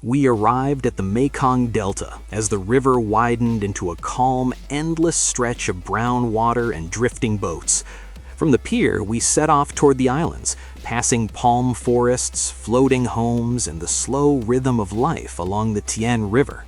We arrived at the Mekong Delta as the river widened into a calm, endless stretch of brown water and drifting boats. From the pier, we set off toward the islands, passing palm forests, floating homes, and the slow rhythm of life along the Tien River.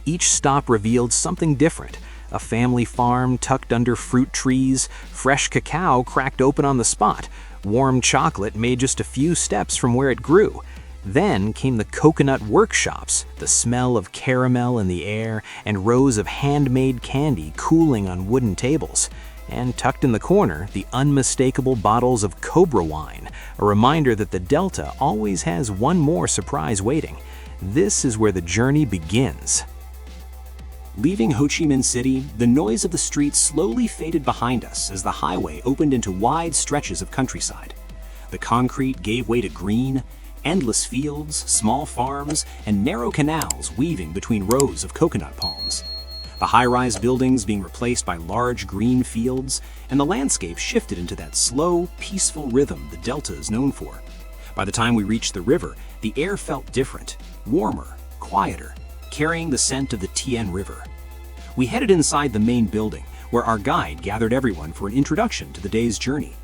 Each stop revealed something different: a family farm tucked under fruit trees, fresh cacao cracked open on the spot, warm chocolate made just a few steps from where it grew. Then came the coconut workshops, the smell of caramel in the air, and rows of handmade candy cooling on wooden tables. And tucked in the corner, the unmistakable bottles of Cobra wine, a reminder that the Delta always has one more surprise waiting. This is where the journey begins. Leaving Ho Chi Minh City, the noise of the streets slowly faded behind us as the highway opened into wide stretches of countryside. The concrete gave way to green, endless fields, small farms, and narrow canals weaving between rows of coconut palms. The high-rise buildings being replaced by large green fields, and the landscape shifted into that slow, peaceful rhythm the Delta is known for. By the time we reached the river, the air felt different, warmer, quieter, carrying the scent of the Tien River. We headed inside the main building, where our guide gathered everyone for an introduction to the day's journey.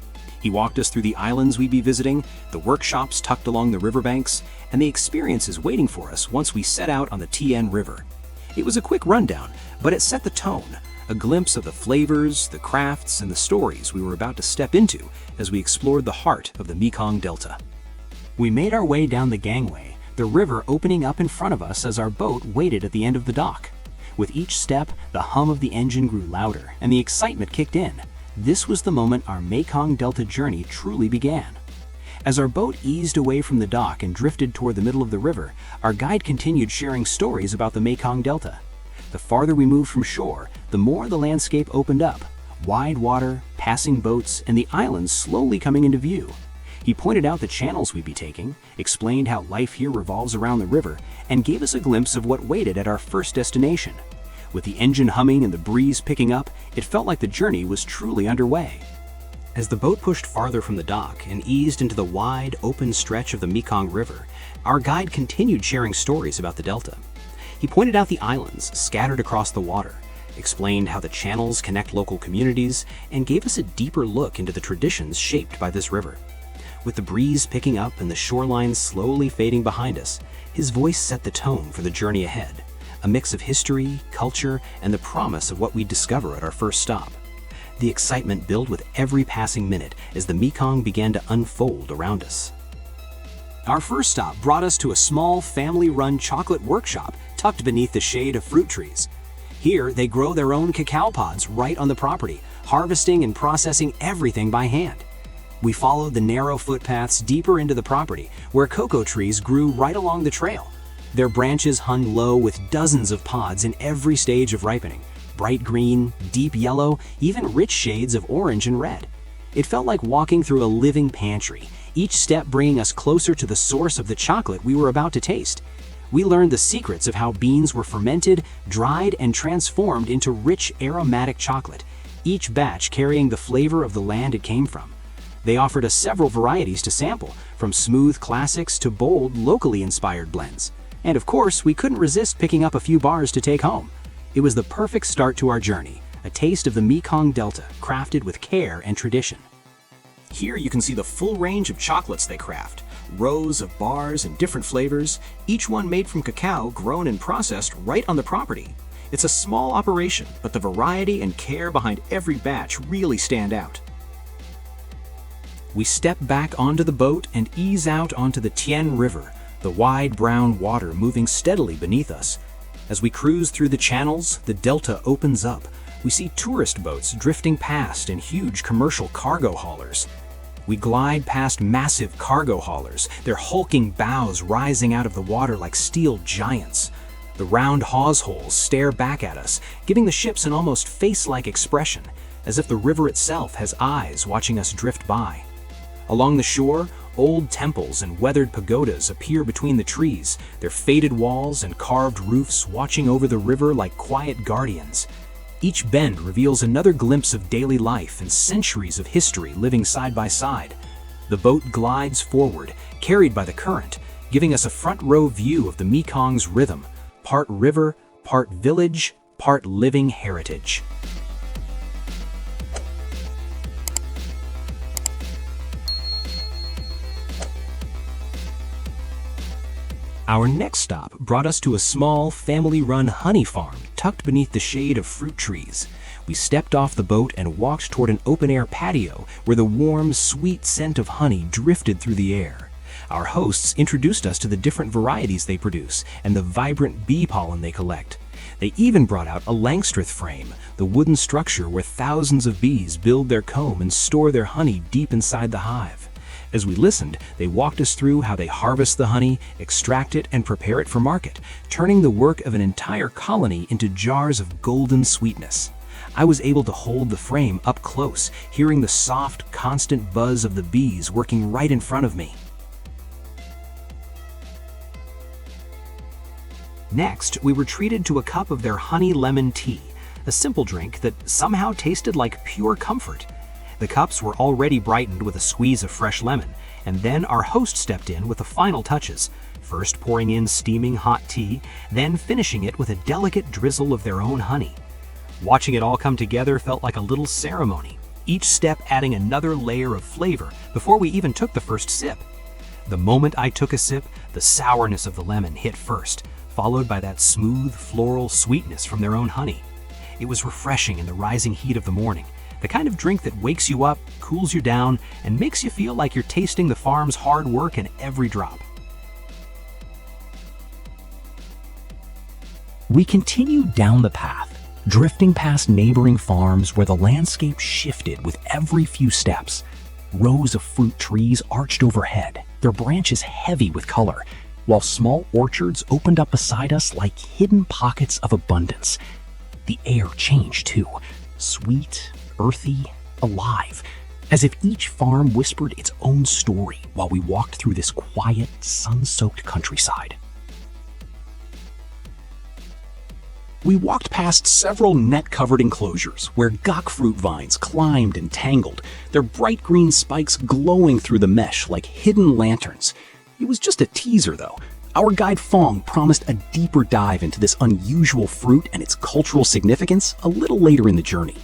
He walked us through the islands we'd be visiting, the workshops tucked along the riverbanks, and the experiences waiting for us once we set out on the Tien River. It was a quick rundown, but it set the tone, a glimpse of the flavors, the crafts, and the stories we were about to step into as we explored the heart of the Mekong Delta. We made our way down the gangway, the river opening up in front of us as our boat waited at the end of the dock. With each step, the hum of the engine grew louder, and the excitement kicked in. This was the moment our Mekong Delta journey truly began. As our boat eased away from the dock and drifted toward the middle of the river, our guide continued sharing stories about the Mekong Delta. The farther we moved from shore, the more the landscape opened up. Wide water, passing boats, and the islands slowly coming into view. He pointed out the channels we'd be taking, explained how life here revolves around the river, and gave us a glimpse of what waited at our first destination. With the engine humming and the breeze picking up, it felt like the journey was truly underway. As the boat pushed farther from the dock and eased into the wide, open stretch of the Mekong River, our guide continued sharing stories about the Delta. He pointed out the islands scattered across the water, explained how the channels connect local communities, and gave us a deeper look into the traditions shaped by this river. With the breeze picking up and the shoreline slowly fading behind us, his voice set the tone for the journey ahead, a mix of history, culture, and the promise of what we'd discover at our first stop. The excitement built with every passing minute as the Mekong began to unfold around us. Our first stop brought us to a small, family-run chocolate workshop tucked beneath the shade of fruit trees. Here, they grow their own cacao pods right on the property, harvesting and processing everything by hand. We followed the narrow footpaths deeper into the property, where cocoa trees grew right along the trail. Their branches hung low with dozens of pods in every stage of ripening. Bright green, deep yellow, even rich shades of orange and red. It felt like walking through a living pantry, each step bringing us closer to the source of the chocolate we were about to taste. We learned the secrets of how beans were fermented, dried, and transformed into rich, aromatic chocolate, each batch carrying the flavor of the land it came from. They offered us several varieties to sample, from smooth classics to bold, locally inspired blends. And of course, we couldn't resist picking up a few bars to take home. It was the perfect start to our journey, a taste of the Mekong Delta, crafted with care and tradition. Here you can see the full range of chocolates they craft, rows of bars and different flavors, each one made from cacao grown and processed right on the property. It's a small operation, but the variety and care behind every batch really stand out. We step back onto the boat and ease out onto the Tien River, the wide brown water moving steadily beneath us. As we cruise through the channels, the Delta opens up. We see tourist boats drifting past and huge commercial cargo haulers. We glide past massive cargo haulers, their hulking bows rising out of the water like steel giants. The round hawse holes stare back at us, giving the ships an almost face-like expression, as if the river itself has eyes watching us drift by. Along the shore, old temples and weathered pagodas appear between the trees, their faded walls and carved roofs watching over the river like quiet guardians. Each bend reveals another glimpse of daily life and centuries of history living side by side. The boat glides forward, carried by the current, giving us a front-row view of the Mekong's rhythm, part river, part village, part living heritage. Our next stop brought us to a small, family-run honey farm tucked beneath the shade of fruit trees. We stepped off the boat and walked toward an open-air patio where the warm, sweet scent of honey drifted through the air. Our hosts introduced us to the different varieties they produce and the vibrant bee pollen they collect. They even brought out a Langstroth frame, the wooden structure where thousands of bees build their comb and store their honey deep inside the hive. As we listened, they walked us through how they harvest the honey, extract it, and prepare it for market, turning the work of an entire colony into jars of golden sweetness. I was able to hold the frame up close, hearing the soft, constant buzz of the bees working right in front of me. Next, we were treated to a cup of their honey lemon tea, a simple drink that somehow tasted like pure comfort. The cups were already brightened with a squeeze of fresh lemon, and then our host stepped in with the final touches, first pouring in steaming hot tea, then finishing it with a delicate drizzle of their own honey. Watching it all come together felt like a little ceremony, each step adding another layer of flavor before we even took the first sip. The moment I took a sip, the sourness of the lemon hit first, followed by that smooth, floral sweetness from their own honey. It was refreshing in the rising heat of the morning, the kind of drink that wakes you up, cools you down, and makes you feel like you're tasting the farm's hard work in every drop. We continued down the path, drifting past neighboring farms where the landscape shifted with every few steps. Rows of fruit trees arched overhead, their branches heavy with color, while small orchards opened up beside us like hidden pockets of abundance. The air changed too, sweet, earthy, alive, as if each farm whispered its own story while we walked through this quiet, sun-soaked countryside. We walked past several net-covered enclosures where gok fruit vines climbed and tangled, their bright green spikes glowing through the mesh like hidden lanterns. It was just a teaser, though. Our guide Fong promised a deeper dive into this unusual fruit and its cultural significance a little later in the journey.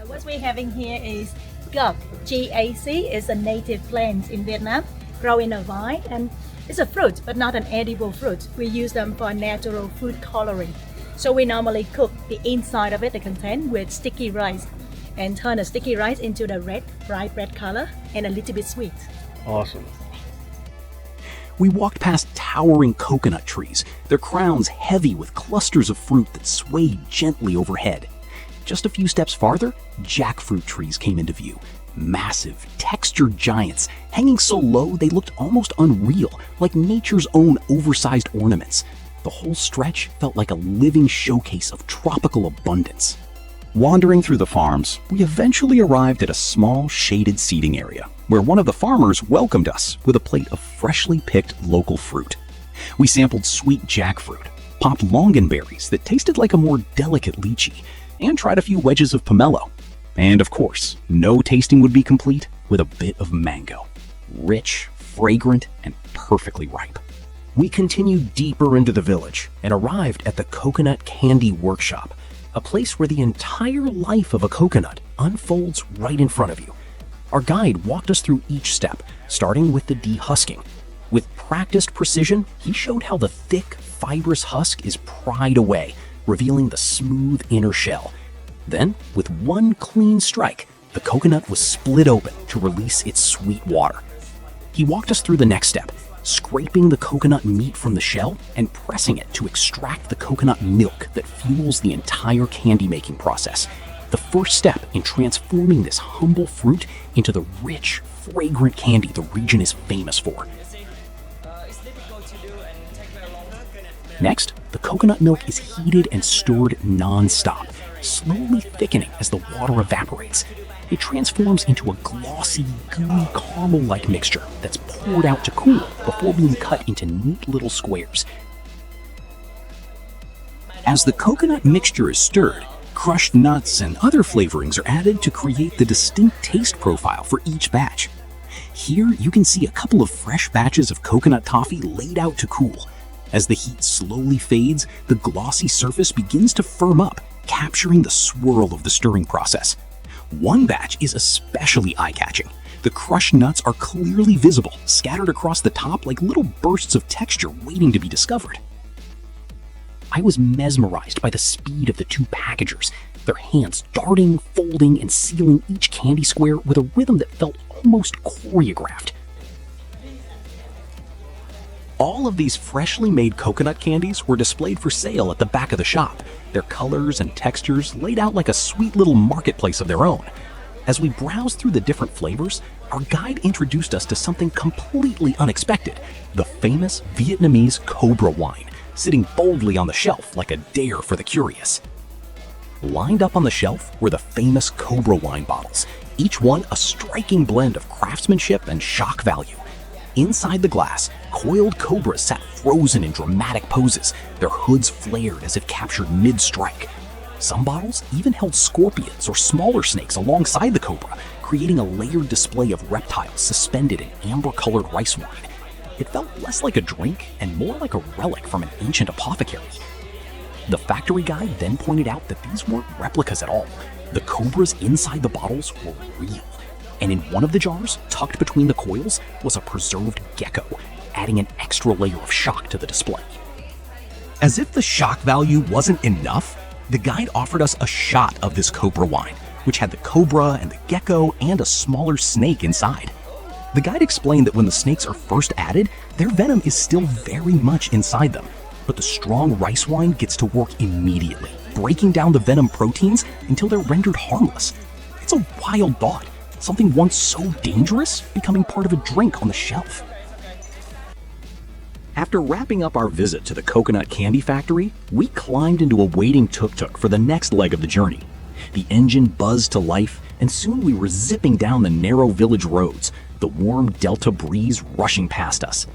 What we're having here is gok, G-A-C, is a native plant in Vietnam, grow in a vine, and it's a fruit, but not an edible fruit. We use them for natural food coloring. So we normally cook the inside of it, the content, with sticky rice, and turn the sticky rice into the red, bright red color, and a little bit sweet. Awesome. We walked past towering coconut trees, their crowns heavy with clusters of fruit that swayed gently overhead. Just a few steps farther, jackfruit trees came into view. Massive, textured giants, hanging so low they looked almost unreal, like nature's own oversized ornaments. The whole stretch felt like a living showcase of tropical abundance. Wandering through the farms, we eventually arrived at a small, shaded seating area, where one of the farmers welcomed us with a plate of freshly picked local fruit. We sampled sweet jackfruit, popped longanberries that tasted like a more delicate lychee, and tried a few wedges of pomelo. And of course, no tasting would be complete with a bit of mango. Rich, fragrant, and perfectly ripe. We continued deeper into the village and arrived at the Coconut Candy Workshop, a place where the entire life of a coconut unfolds right in front of you. Our guide walked us through each step, starting with the dehusking. With practiced precision, he showed how the thick, fibrous husk is pried away, revealing the smooth inner shell. Then, with one clean strike, the coconut was split open to release its sweet water. He walked us through the next step, scraping the coconut meat from the shell and pressing it to extract the coconut milk that fuels the entire candy-making process. The first step in transforming this humble fruit into the rich, fragrant candy the region is famous for. Next, the coconut milk is heated and stirred non-stop, slowly thickening as the water evaporates. It transforms into a glossy, gooey caramel-like mixture that's poured out to cool before being cut into neat little squares. As the coconut mixture is stirred, crushed nuts and other flavorings are added to create the distinct taste profile for each batch. Here you can see a couple of fresh batches of coconut toffee laid out to cool. As the heat slowly fades, the glossy surface begins to firm up, capturing the swirl of the stirring process. One batch is especially eye-catching. The crushed nuts are clearly visible, scattered across the top like little bursts of texture waiting to be discovered. I was mesmerized by the speed of the two packagers, their hands darting, folding, and sealing each candy square with a rhythm that felt almost choreographed. All of these freshly made coconut candies were displayed for sale at the back of the shop, their colors and textures laid out like a sweet little marketplace of their own. As we browsed through the different flavors, our guide introduced us to something completely unexpected, the famous Vietnamese Cobra wine, sitting boldly on the shelf like a dare for the curious. Lined up on the shelf were the famous Cobra wine bottles, each one a striking blend of craftsmanship and shock value. Inside the glass, coiled cobras sat frozen in dramatic poses, their hoods flared as if captured mid-strike. Some bottles even held scorpions or smaller snakes alongside the cobra, creating a layered display of reptiles suspended in amber-colored rice wine. It felt less like a drink and more like a relic from an ancient apothecary. The factory guide then pointed out that these weren't replicas at all. The cobras inside the bottles were real. And in one of the jars, tucked between the coils, was a preserved gecko, adding an extra layer of shock to the display. As if the shock value wasn't enough, the guide offered us a shot of this cobra wine, which had the cobra and the gecko and a smaller snake inside. The guide explained that when the snakes are first added, their venom is still very much inside them, but the strong rice wine gets to work immediately, breaking down the venom proteins until they're rendered harmless. It's a wild thought. Something once so dangerous becoming part of a drink on the shelf. After wrapping up our visit to the coconut candy factory, we climbed into a waiting tuk-tuk for the next leg of the journey. The engine buzzed to life, and soon we were zipping down the narrow village roads, the warm delta breeze rushing past us.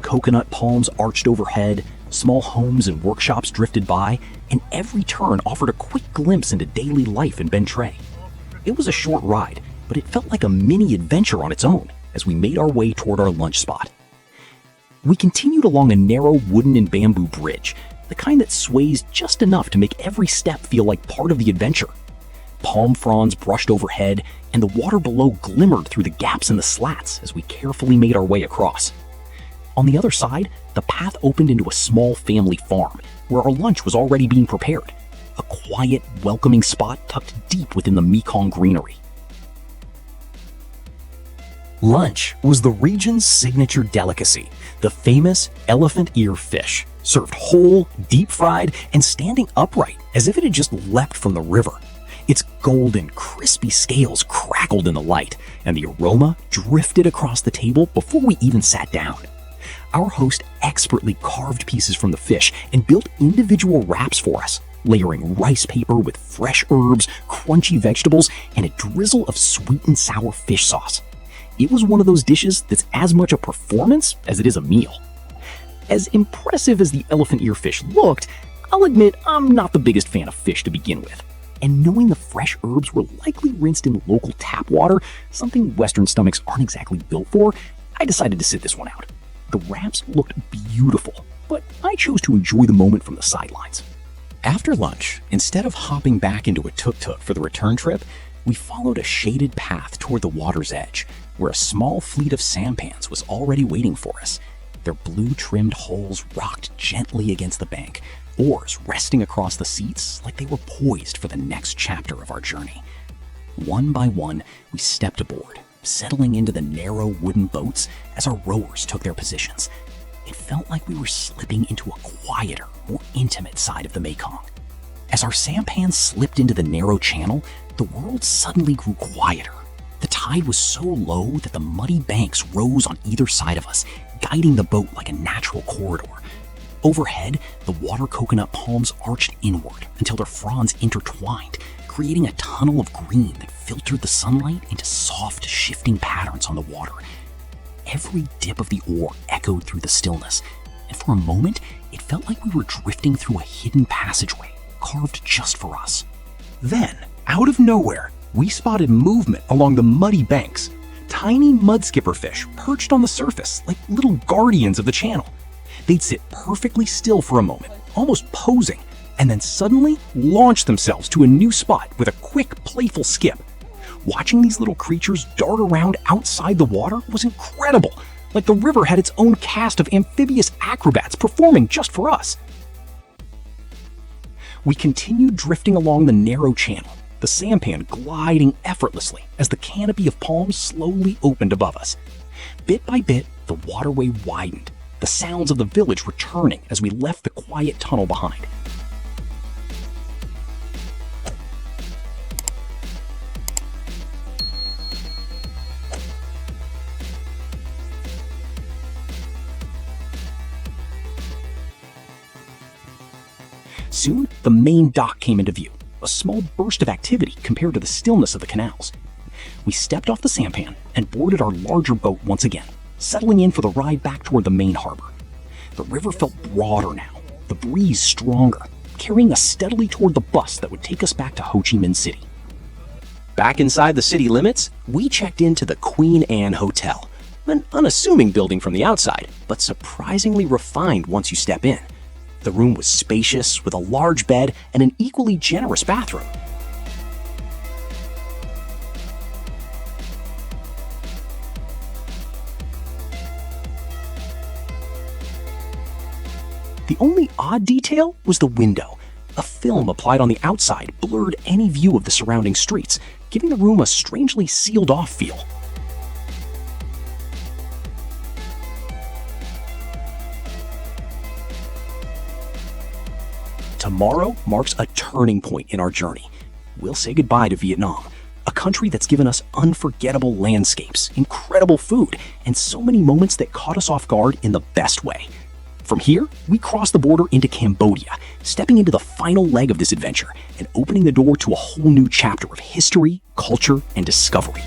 Coconut palms arched overhead, small homes and workshops drifted by, and every turn offered a quick glimpse into daily life in Ben Tre. It was a short ride, but it felt like a mini adventure on its own as we made our way toward our lunch spot. We continued along a narrow wooden and bamboo bridge, the kind that sways just enough to make every step feel like part of the adventure. Palm fronds brushed overhead, and the water below glimmered through the gaps in the slats as we carefully made our way across. On the other side, the path opened into a small family farm where our lunch was already being prepared, a quiet, welcoming spot tucked deep within the Mekong greenery. Lunch was the region's signature delicacy, the famous elephant ear fish, served whole, deep-fried, and standing upright as if it had just leapt from the river. Its golden, crispy scales crackled in the light, and the aroma drifted across the table before we even sat down. Our host expertly carved pieces from the fish and built individual wraps for us, layering rice paper with fresh herbs, crunchy vegetables, and a drizzle of sweet and sour fish sauce. It was one of those dishes that's as much a performance as it is a meal. As impressive as the elephant ear fish looked, I'll admit I'm not the biggest fan of fish to begin with. And knowing the fresh herbs were likely rinsed in local tap water, something Western stomachs aren't exactly built for, I decided to sit this one out. The wraps looked beautiful, but I chose to enjoy the moment from the sidelines. After lunch, instead of hopping back into a tuk-tuk for the return trip, we followed a shaded path toward the water's edge, where a small fleet of sampans was already waiting for us. Their blue-trimmed hulls rocked gently against the bank, oars resting across the seats like they were poised for the next chapter of our journey. One by one, we stepped aboard, settling into the narrow wooden boats as our rowers took their positions. It felt like we were slipping into a quieter, more intimate side of the Mekong. As our sampans slipped into the narrow channel, the world suddenly grew quieter. The tide was so low that the muddy banks rose on either side of us, guiding the boat like a natural corridor. Overhead, the water coconut palms arched inward until their fronds intertwined, creating a tunnel of green that filtered the sunlight into soft, shifting patterns on the water. Every dip of the oar echoed through the stillness, and for a moment, it felt like we were drifting through a hidden passageway, carved just for us. Then, out of nowhere, we spotted movement along the muddy banks. tiny mudskipper fish perched on the surface like little guardians of the channel. They'd sit perfectly still for a moment, almost posing, and then suddenly launch themselves to a new spot with a quick, playful skip. Watching these little creatures dart around outside the water was incredible, like the river had its own cast of amphibious acrobats performing just for us. We continued drifting along the narrow channel, the sampan gliding effortlessly as the canopy of palms slowly opened above us. Bit by bit, the waterway widened, the sounds of the village returning as we left the quiet tunnel behind. Soon, the main dock came into view, a small burst of activity compared to the stillness of the canals. We stepped off the sampan and boarded our larger boat once again, settling in for the ride back toward the main harbor. The river felt broader now, the breeze stronger, carrying us steadily toward the bus that would take us back to Ho Chi Minh City. Back inside the city limits, we checked into the Queen Anne Hotel, an unassuming building from the outside, but surprisingly refined once you step in. The room was spacious, with a large bed and an equally generous bathroom. The only odd detail was the window. A film applied on the outside blurred any view of the surrounding streets, giving the room a strangely sealed-off feel. Tomorrow marks a turning point in our journey. We'll say goodbye to Vietnam, a country that's given us unforgettable landscapes, incredible food, and so many moments that caught us off guard in the best way. From here, we cross the border into Cambodia, stepping into the final leg of this adventure and opening the door to a whole new chapter of history, culture, and discovery.